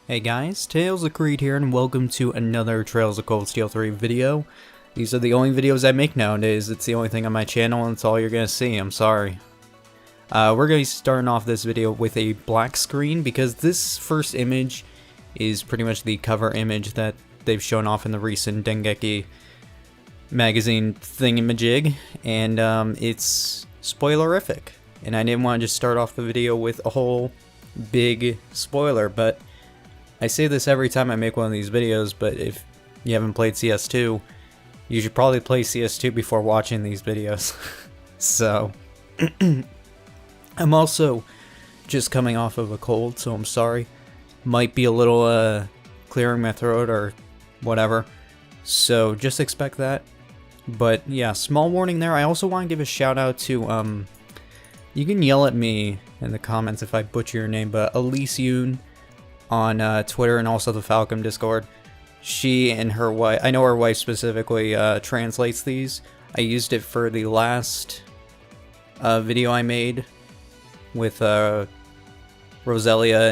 Hey guys, Tales of Creed here, and welcome to another Trails of Cold Steel 3 video. These are the only videos I make nowadays. It's the only thing on my channel, and it's all you're gonna see. I'm sorry. We're gonna be starting off this video with a black screen because this first image is pretty much the cover image that they've shown off in the recent Dengeki magazine thingamajig, and it's spoilerific. And I didn't want to just start off the video with a whole big spoiler, but I say this every time I make one of these videos, but if you haven't played CS2, you should probably play CS2 before watching these videos. So, I'm also just coming off of a cold, so I'm sorry. Might be a little clearing my throat or whatever, so just expect that. But yeah, small warning there. I also want to give a shout out to, you can yell at me in the comments if I butcher your name, but Elise Yoon on Twitter and also the Falcom Discord. She and her wife, I know her wife specifically, translates these. I used it for the last video I made with Roselia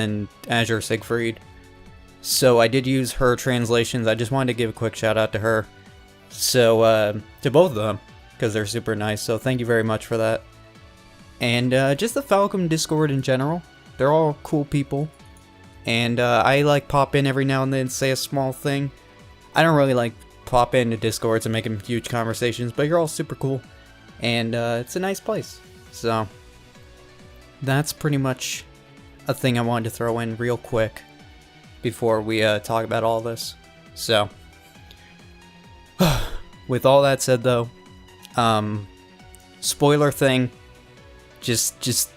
and Azure Siegfried. So I did use her translations. I just wanted to give a quick shout out to her. So, to both of them, because they're super nice. So thank you very much for that. And just the Falcom Discord in general. They're all cool people. And I like pop in every now and then, say a small thing. I don't really like pop into Discords and making huge conversations, but you're all super cool. And it's a nice place. So that's pretty much a thing I wanted to throw in real quick before we talk about all this. So with all that said though, spoiler thing, just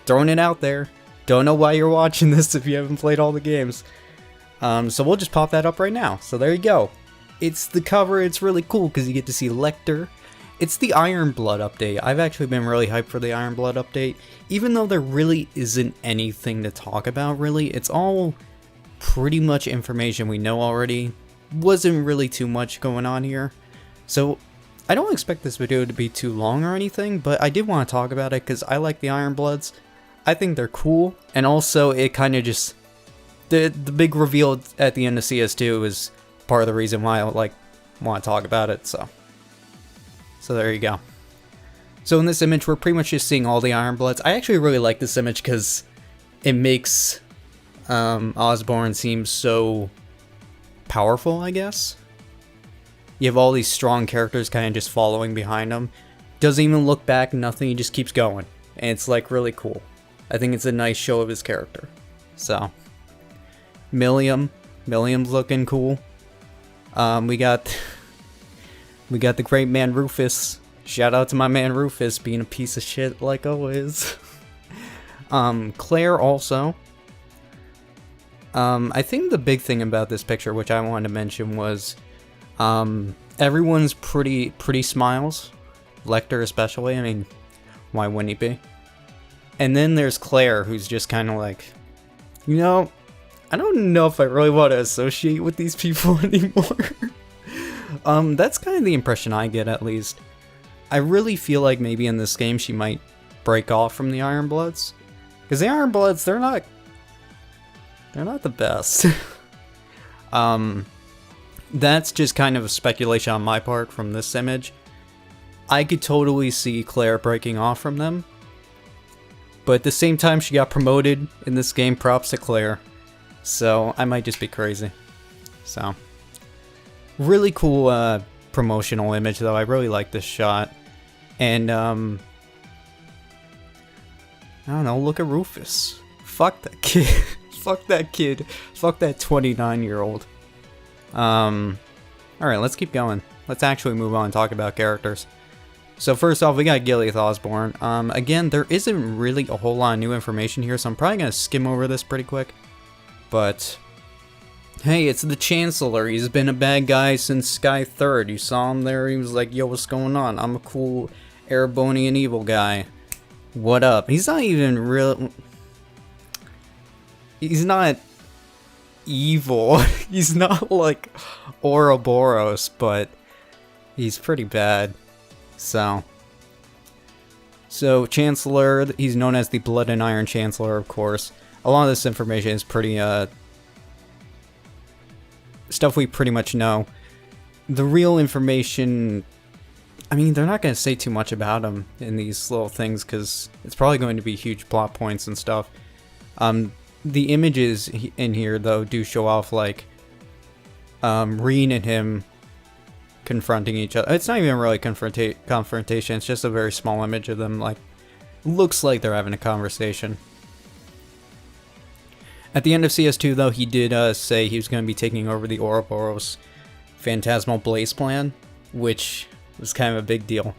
throwing it out there. Don't know why you're watching this if you haven't played all the games. So we'll just pop that up right now. So there you go. It's the cover. It's really cool because you get to see Lecter. It's the Ironblood update. I've actually been really hyped for the Ironblood update. Even though there really isn't anything to talk about, really. It's all pretty much information we know already. Wasn't really too much going on here. So I don't expect this video to be too long or anything, but I did want to talk about it because I like the Ironbloods. I think they're cool, and also it kind of just, the big reveal at the end of CS2 is part of the reason why I want to talk about it, so there you go. So in this image, we're pretty much just seeing all the Ironbloods. I actually really like this image because it makes Osborne seem so powerful, I guess. You have all these strong characters kind of just following behind him. Doesn't even look back, nothing, he just keeps going. And it's like really cool. I think it's a nice show of his character. So, Milliam's looking cool. We got the great man Rufus. Shout out to my man Rufus being a piece of shit like always. Claire also. I think the big thing about this picture, which I wanted to mention, was everyone's pretty smiles. Lecter especially. I mean, why wouldn't he be? And then there's Claire, who's just kind of like, you know, I don't know if I really want to associate with these people anymore. That's kind of the impression I get, at least. I really feel like maybe in this game she might break off from the Ironbloods. Because the Ironbloods, they're not the best. That's just kind of a speculation on my part from this image. I could totally see Claire breaking off from them. But at the same time, she got promoted in this game, props to Claire. So, I might just be crazy. So, really cool promotional image, though. I really like this shot. And, I don't know, look at Rufus. Fuck that kid. Fuck that kid. Fuck that 29-year-old. Alright, let's keep going. Let's actually move on and talk about characters. So first off, we got Gilead Osborne. Again, there isn't really a whole lot of new information here, so I'm probably going to skim over this pretty quick. But, hey, it's the Chancellor. He's been a bad guy since Sky 3rd. You saw him there, he was like, yo, what's going on? I'm a cool Erebonian evil guy. What up? He's not even real... He's not evil. He's not like Ouroboros, but he's pretty bad. So Chancellor, he's known as the Blood and Iron Chancellor, of course. A lot of this information is pretty stuff we pretty much know. The real information, I mean, they're not going to say too much about him in these little things because it's probably going to be huge plot points and stuff. The images in here, though, do show off, like, Reen and him confronting each other. It's not even really confrontation, it's just a very small image of them, like, looks like they're having a conversation. At the end of CS2, though, he did say he was going to be taking over the Ouroboros Phantasmal Blaze plan, which was kind of a big deal.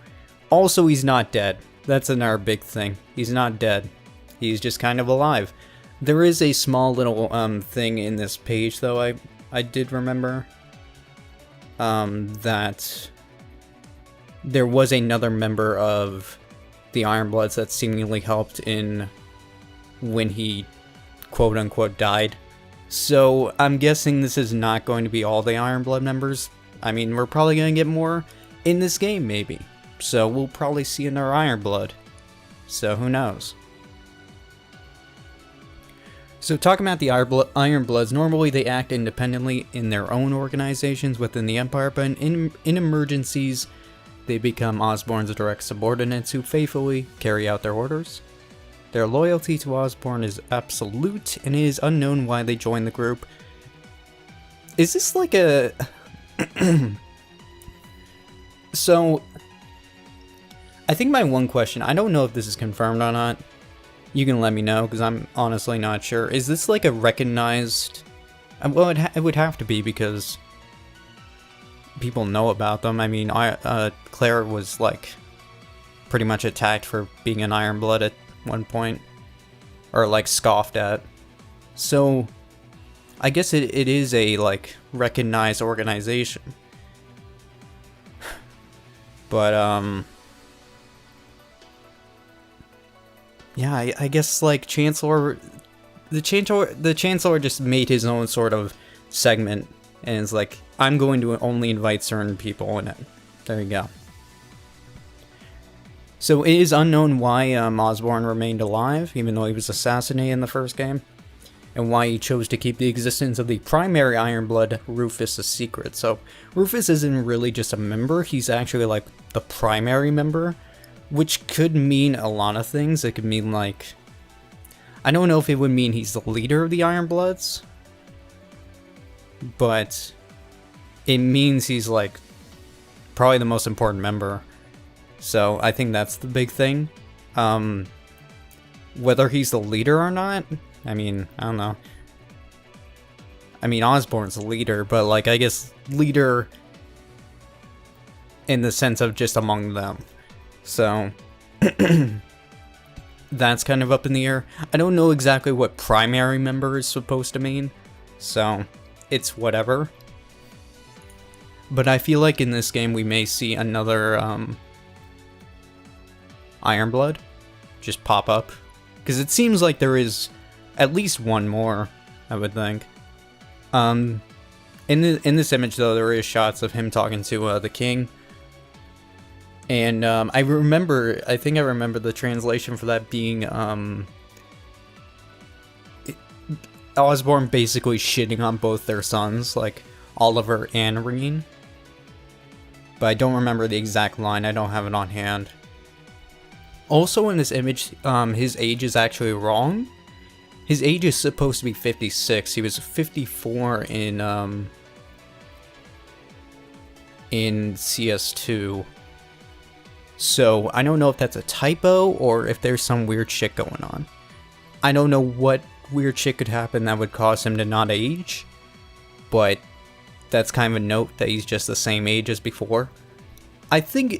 Also, he's not dead. That's another big thing. He's not dead. He's just kind of alive. There is a small little thing in this page, though, I did remember that there was another member of the Ironbloods that seemingly helped in when he quote-unquote died. So I'm guessing this is not going to be all the Ironblood members. I mean, we're probably going to get more in this game, maybe. So we'll probably see another Ironblood. So who knows? So talking about the Ironbloods, normally they act independently in their own organizations within the Empire, but in emergencies, they become Osborne's direct subordinates who faithfully carry out their orders. Their loyalty to Osborne is absolute, and it is unknown why they joined the group. Is this like a... So, I think my one question, I don't know if this is confirmed or not, you can let me know, because I'm honestly not sure. Is this like a recognized... Well, it would have to be, because people know about them. I mean, Claire was, like, pretty much attacked for being an Ironblood at one point. Or, like, scoffed at. So, I guess it is a, like, recognized organization. But, yeah, I guess, like, the Chancellor just made his own sort of segment, and it's like, I'm going to only invite certain people in it. There you go. So it is unknown why Osborne remained alive, even though he was assassinated in the first game, and why he chose to keep the existence of the primary Ironblood Rufus a secret. So Rufus isn't really just a member, he's actually like the primary member, which could mean a lot of things. It could mean, like, I don't know if it would mean he's the leader of the Ironbloods, but it means he's, like, probably the most important member. So I think that's the big thing. Whether he's the leader or not, I mean, I don't know. I mean, Osborne's the leader, but, like, I guess leader in the sense of just among them. So, that's kind of up in the air. I don't know exactly what primary member is supposed to mean, so it's whatever. But I feel like in this game we may see another Ironblood just pop up. Because it seems like there is at least one more, I would think. In this image, though, there is shots of him talking to the king. And I think I remember the translation for that being Osborne basically shitting on both their sons, like Oliver and Reen. But I don't remember the exact line, I don't have it on hand. Also in this image, his age is actually wrong. His age is supposed to be 56, he was 54 in CS2. So, I don't know if that's a typo, or if there's some weird shit going on. I don't know what weird shit could happen that would cause him to not age, but that's kind of a note that he's just the same age as before.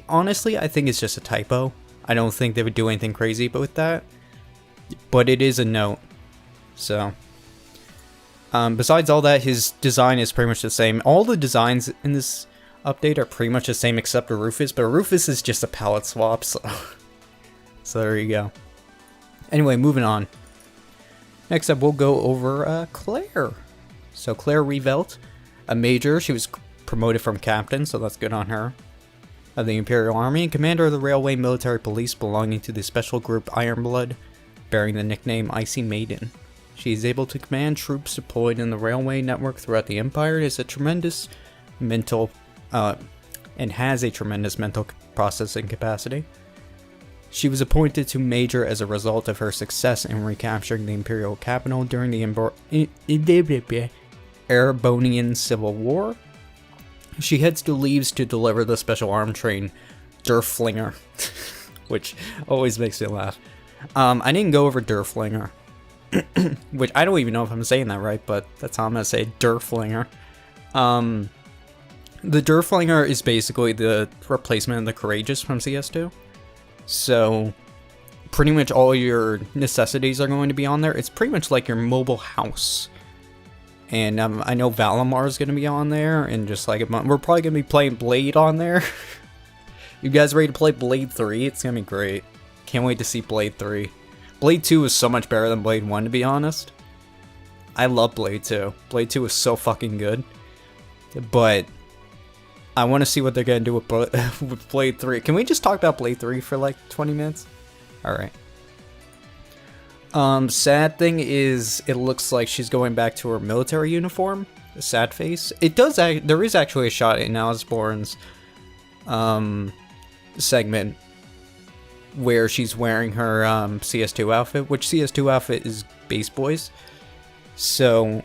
Honestly, I think it's just a typo. I don't think they would do anything crazy with that, but it is a note. So, besides all that, his design is pretty much the same. All the designs in this update are pretty much the same except for Rufus, but Rufus is just a palette swap, so there you go. Anyway, moving on. Next up, we'll go over Claire. So Claire Revelt, a major, she was promoted from captain, so that's good on her, of the Imperial Army, and commander of the Railway Military Police belonging to the special group Ironblood, bearing the nickname Icy Maiden. She is able to command troops deployed in the railway network throughout the Empire and has a tremendous mental processing capacity. She was appointed to Major as a result of her success in recapturing the Imperial capital during the Erebonian Civil War. She heads to Leaves to deliver the special arm train Durflinger, which always makes me laugh. I didn't go over Durflinger, which I don't even know if I'm saying that right, but that's how I'm gonna say Durflinger. The Durflinger is basically the replacement of the Courageous from CS2. So, pretty much all your necessities are going to be on there. It's pretty much like your mobile house. And I know Valimar is going to be on there, and just like we're probably going to be playing Blade on there. You guys ready to play Blade 3? It's going to be great. Can't wait to see Blade 3. Blade 2 is so much better than Blade 1, to be honest. I love Blade 2. Blade 2 is so fucking good. But I want to see what they're going to do with Blade 3. Can we just talk about Blade 3 for like 20 minutes? Alright. Sad thing is, it looks like she's going back to her military uniform. The sad face. There is actually a shot in Osborne's segment where she's wearing her CS2 outfit, which CS2 outfit is Base Boys. So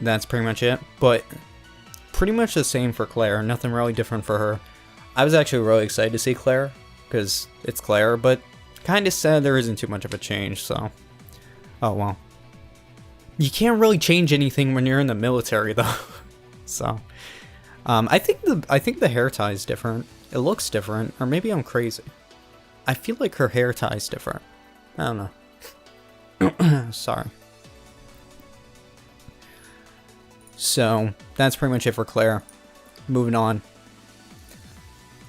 that's pretty much it. But pretty much the same for Claire. Nothing really different for her. I was actually really excited to see Claire because it's Claire, but kind of sad there isn't too much of a change. So, oh well. You can't really change anything when you're in the military, though. So, I think the hair tie is different. It looks different, or maybe I'm crazy. I feel like her hair tie is different. I don't know. Sorry. So, that's pretty much it for Claire. Moving on.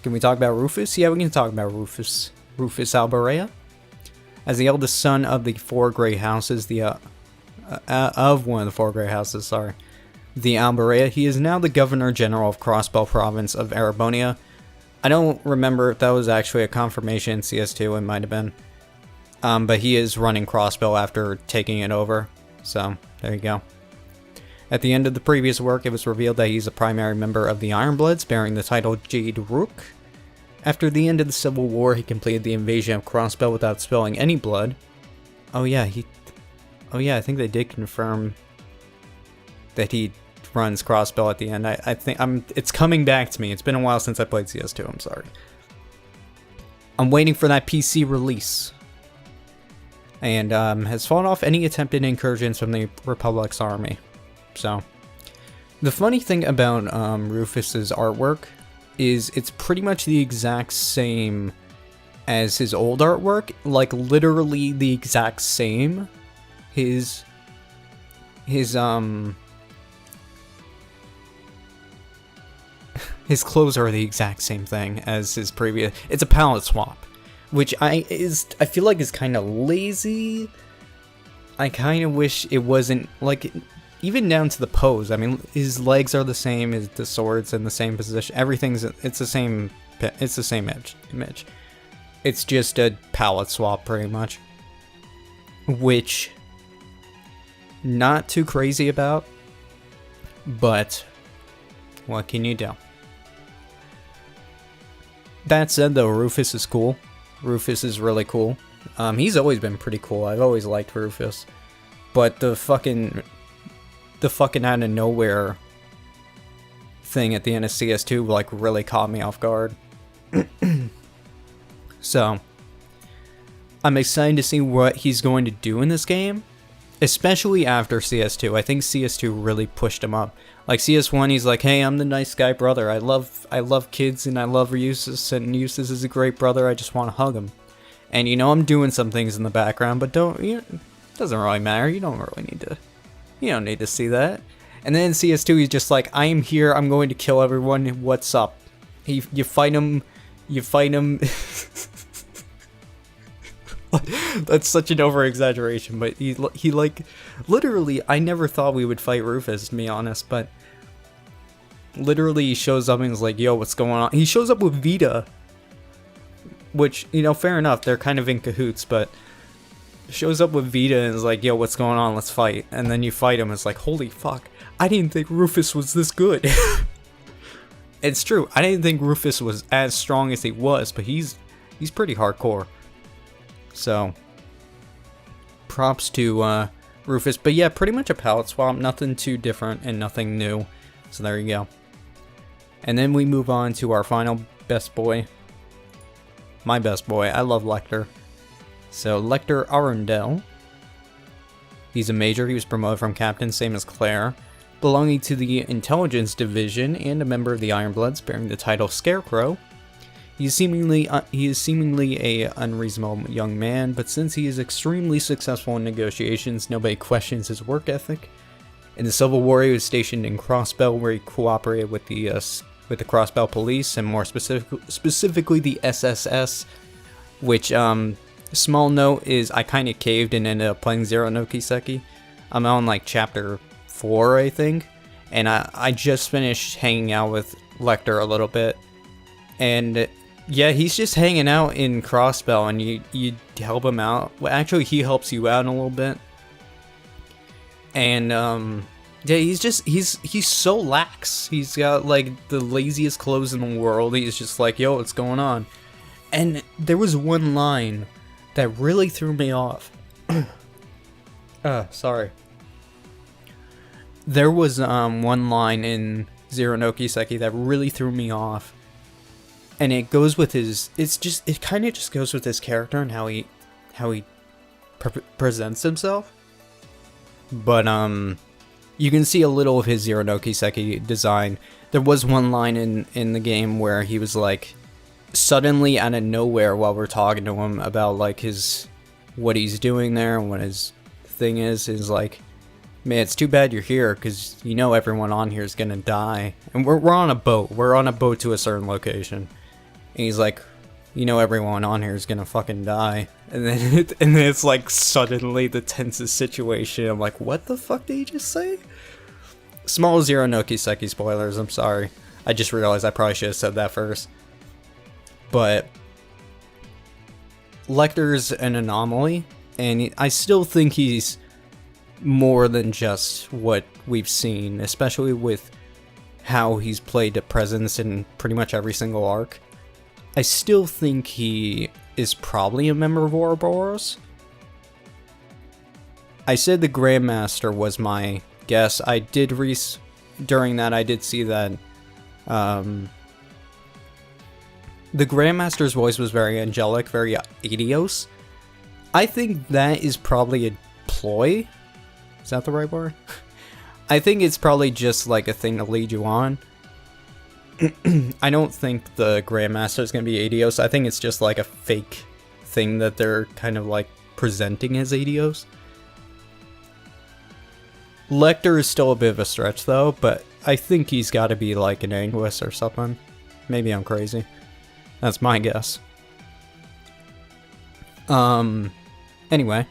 Can we talk about Rufus? Yeah, we can talk about Rufus. Rufus Alberea. As the eldest son of the four Grey Houses, of one of the four Grey Houses, sorry. The Alberea, he is now the Governor General of Crossbell Province of Erebonia. I don't remember if that was actually a confirmation in CS2, it might have been. But he is running Crossbell after taking it over. So, there you go. At the end of the previous work, it was revealed that he's a primary member of the Ironbloods, bearing the title Jade Rook. After the end of the Civil War, he completed the invasion of Crossbell without spilling any blood. Oh yeah, I think they did confirm that he runs Crossbell at the end. I think it's coming back to me. It's been a while since I played CS2, I'm sorry. I'm waiting for that PC release. And has fought off any attempted incursions from the Republic's army. So, the funny thing about Rufus's artwork is it's pretty much the exact same as his old artwork, like literally the exact same. His clothes are the exact same thing as his previous. It's a palette swap, which I feel like is kind of lazy. I kind of wish it wasn't like. Even down to the pose. I mean, his legs are the same, the sword's in the same position. It's the same image. It's just a palette swap, pretty much. Which, not too crazy about, but what can you do? That said, though, Rufus is cool. Rufus is really cool. He's always been pretty cool. I've always liked Rufus. But the fucking out of nowhere thing at the end of CS2 like really caught me off guard. So, I'm excited to see what he's going to do in this game, especially after CS2. I think CS2 really pushed him up. Like CS1, he's like, "Hey, I'm the nice guy brother. I love kids and I love Eustace, and Eustace is a great brother. I just want to hug him." And you know, I'm doing some things in the background, but it doesn't really matter. You don't need to see that. And then in CS2, he's just like, "I am here. I'm going to kill everyone. What's up?" You fight him. That's such an over-exaggeration, but he like, literally, I never thought we would fight Rufus, to be honest, but literally he shows up and he's like, "Yo, what's going on?" He shows up with Vita, which, fair enough, they're kind of in cahoots, but shows up with Vita and is like, yo, what's going on? Let's fight. And then you fight him. It's like, holy fuck. I didn't think Rufus was this good. It's true. I didn't think Rufus was as strong as he was, but he's pretty hardcore. So, props to Rufus. But yeah, pretty much a palette swap. Nothing too different and nothing new. So there you go. And then we move on to our final best boy. My best boy. I love Lecter. So, Lecter Arundel. He's a major. He was promoted from captain, same as Claire. Belonging to the Intelligence Division and a member of the Ironbloods, bearing the title Scarecrow. He is seemingly a unreasonable young man, but since he is extremely successful in negotiations, nobody questions his work ethic. In the Civil War, he was stationed in Crossbell, where he cooperated with the Crossbell Police, and more specifically the SSS, which, small note is I kind of caved and ended up playing Zero no Kiseki. I'm on like chapter 4, I think, and I just finished hanging out with Lecter a little bit, and yeah, he's just hanging out in Crossbell, and you help him out. Well, actually, he helps you out a little bit, and yeah, he's so lax. He's got like the laziest clothes in the world. He's just like, yo, what's going on? And there was one line that really threw me off. Sorry. There was one line in Zero no Kiseki that really threw me off, and it goes with his. It kind of just goes with his character and how he presents himself. But you can see a little of his Zero no Kiseki design. There was one line in the game where he was like, suddenly out of nowhere while we're talking to him about like what he's doing there and what his thing is like, man, it's too bad you're here because you know everyone on here is gonna die, and we're on a boat. We're on a boat to a certain location, and he's like, you know everyone on here is gonna fucking die, and then it's like suddenly the tensest situation. I'm like, what the fuck did he just say? Small Zero no Kiseki spoilers. I'm sorry. I just realized I probably should have said that first. But Lecter's an anomaly, and I still think he's more than just what we've seen, especially with how he's played a presence in pretty much every single arc. I still think he is probably a member of Ouroboros. I said the Grandmaster was my guess. I did during that I did see that the Grandmaster's voice was very angelic, very Adios. I think that is probably a ploy. Is that the right word? I think it's probably just like a thing to lead you on. I don't think the Grandmaster is going to be Adios. I think it's just like a fake thing that they're kind of like presenting as Adios. Lecter is still a bit of a stretch though, but I think he's got to be like an Anguis or something. Maybe I'm crazy. That's my guess. Anyway.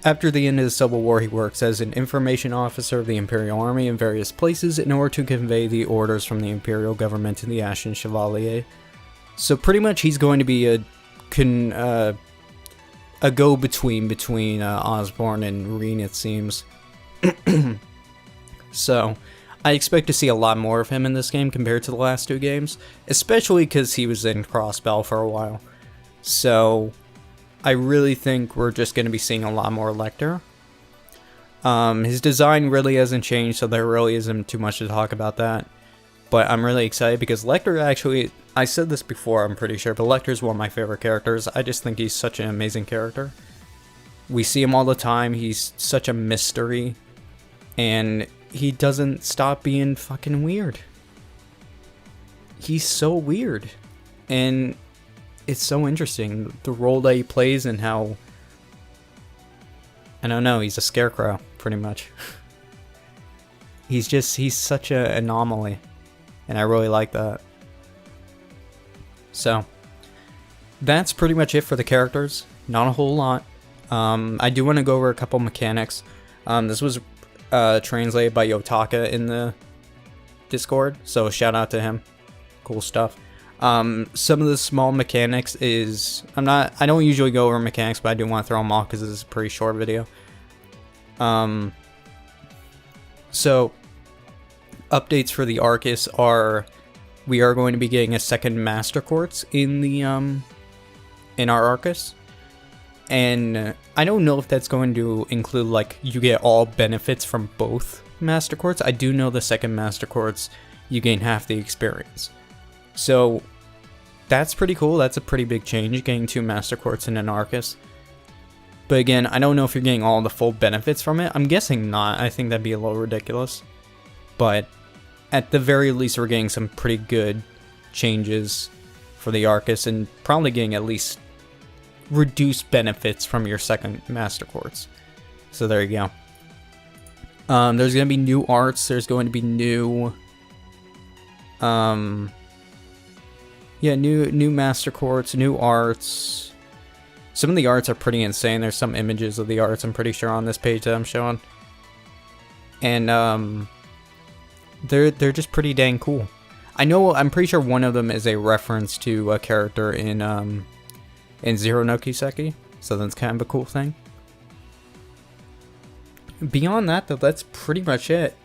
After the end of the Civil War, he works as an information officer of the Imperial Army in various places in order to convey the orders from the Imperial government to the Ashen Chevalier. So pretty much he's going to be a go-between between Osborne and Reen, it seems. So I expect to see a lot more of him in this game compared to the last two games, especially because he was in Crossbell for a while. So I really think we're just going to be seeing a lot more Lecter. His design really hasn't changed, so there really isn't too much to talk about that. But I'm really excited because Lecter actually, I said this before, I'm pretty sure, but Lecter's one of my favorite characters. I just think he's such an amazing character. We see him all the time, he's such a mystery, and he doesn't stop being fucking weird. He's so weird, and it's so interesting, the role that he plays and how, I don't know, he's a scarecrow, pretty much. He's such an anomaly, and I really like that. So, that's pretty much it for the characters, not a whole lot. I do want to go over a couple mechanics. This was translated by Yotaka in the Discord, so shout out to him. Cool stuff. Some of the small mechanics is, I don't usually go over mechanics, but I do want to throw them off because this is a pretty short video. So updates for the Arcus are, we are going to be getting a second Master Quartz in the, in our Arcus. And I don't know if that's going to include, like, you get all benefits from both Master Quartz. I do know the second Master Quartz, you gain half the experience. So that's pretty cool. That's a pretty big change, getting 2 Master Quartz in an Arcus. But again, I don't know if you're getting all the full benefits from it. I'm guessing not. I think that'd be a little ridiculous. But at the very least, we're getting some pretty good changes for the Arcus, and probably getting at least reduced benefits from your second Master Quartz. So there you go. There's going to be new arts. There's going to be new... new Master Quartz, new arts. Some of the arts are pretty insane. There's some images of the arts, I'm pretty sure, on this page that I'm showing. And, they're just pretty dang cool. I'm pretty sure one of them is a reference to a character in Zero no Kiseki, so that's kind of a cool thing. Beyond that, though, that's pretty much it.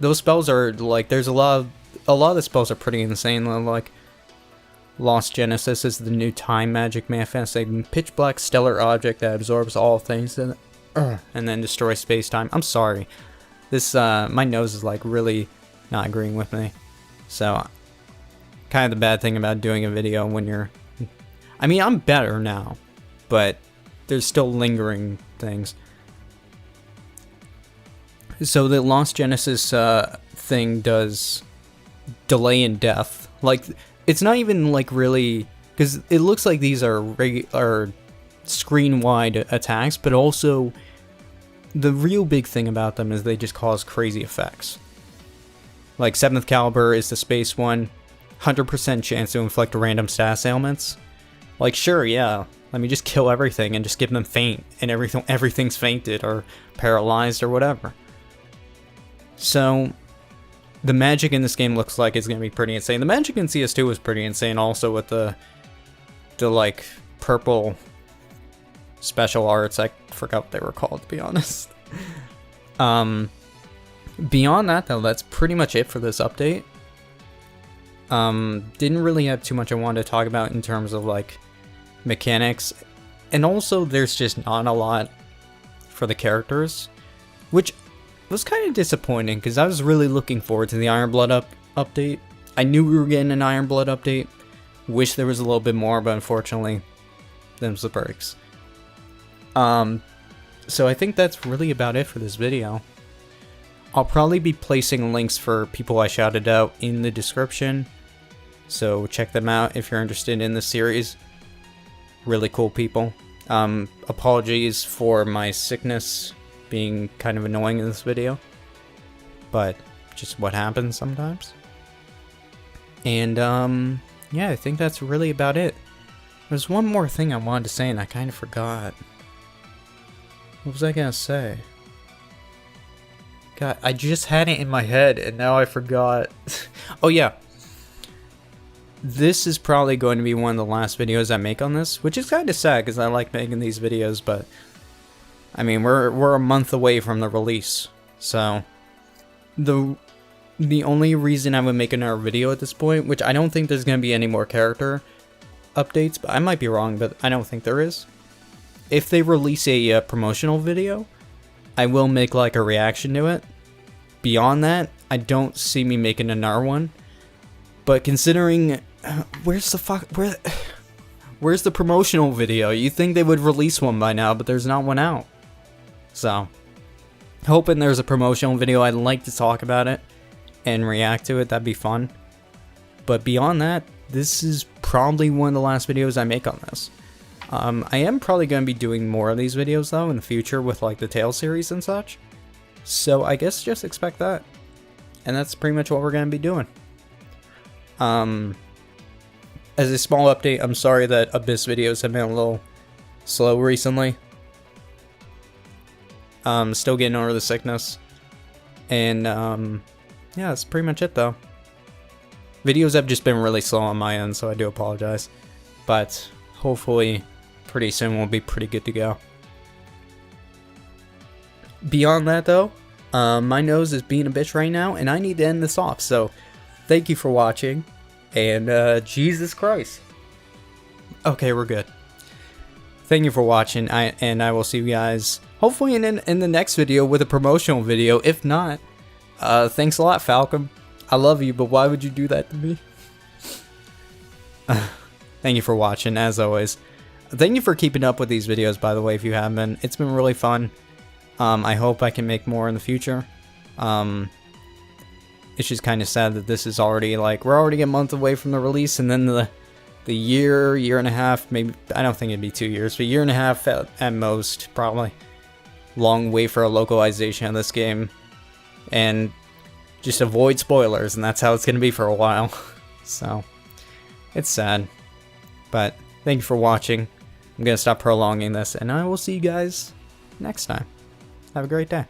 Those spells are, like, there's a lot of the spells are pretty insane, like, Lost Genesis is the new time magic manifest, a pitch black stellar object that absorbs all things and then destroys space-time. I'm sorry. This, my nose is, like, really not agreeing with me. So, kind of the bad thing about doing a video when you're... I mean, I'm better now, but there's still lingering things. So the Lost Genesis thing does delay in death. Like, it's not even, like, really... Because it looks like these are screen-wide attacks, but also the real big thing about them is they just cause crazy effects. Like, 7th Caliber is the space one, 100% chance to inflict random status ailments. Like, sure, yeah, let me just kill everything and just give them faint, and everything's fainted or paralyzed or whatever. So, the magic in this game looks like it's going to be pretty insane. The magic in CS2 was pretty insane also, with the like, purple special arts. I forgot what they were called, to be honest. Beyond that, though, that's pretty much it for this update. Didn't really have too much I wanted to talk about in terms of, like, mechanics. And also, there's just not a lot for the characters, which was kind of disappointing, because I was really looking forward to the Ironblood update. I knew we were getting an Ironblood update. Wish there was a little bit more, but unfortunately, them's the perks. So I think that's really about it for this video. I'll probably be placing links for people I shouted out in the description, so check them out if you're interested in this series. Really cool people. Apologies for my sickness being kind of annoying in this video, but just what happens sometimes. And yeah, I think that's really about it. There's one more thing I wanted to say and I kind of forgot. What was I gonna say? God, I just had it in my head and now I forgot. Oh yeah. This is probably going to be one of the last videos I make on this, which is kind of sad because I like making these videos, but I mean, we're a month away from the release. So the only reason I would make another video at this point, which I don't think there's going to be any more character updates, but I might be wrong, but I don't think there is. If they release a promotional video, I will make like a reaction to it. Beyond that, I don't see me making another one. But considering, where's the promotional video? You think they would release one by now, but there's not one out. So, hoping there's a promotional video. I'd like to talk about it and react to it. That'd be fun. But beyond that, this is probably one of the last videos I make on this. I am probably going to be doing more of these videos though in the future with like the Tales series and such. So I guess just expect that. And that's pretty much what we're going to be doing. As a small update, I'm sorry that Abyss videos have been a little slow recently. Still getting over the sickness. And yeah, that's pretty much it though. Videos have just been really slow on my end, so I do apologize. But hopefully pretty soon we'll be pretty good to go. Beyond that though, my nose is being a bitch right now, and I need to end this off. So thank you for watching, and Jesus Christ. Okay, we're good. Thank you for watching, and I will see you guys hopefully in the next video with a promotional video. If not, thanks a lot, Falcon. I love you, but why would you do that to me? Thank you for watching, as always. Thank you for keeping up with these videos, by the way, if you have been. It's been really fun. I hope I can make more in the future. It's just kind of sad that this is already, like, we're already a month away from the release, and then the year and a half, maybe, I don't think it'd be 2 years, but year and a half at most, probably. Long wait for a localization of this game. And just avoid spoilers, and that's how it's going to be for a while. So, it's sad. But, thank you for watching. I'm going to stop prolonging this, and I will see you guys next time. Have a great day.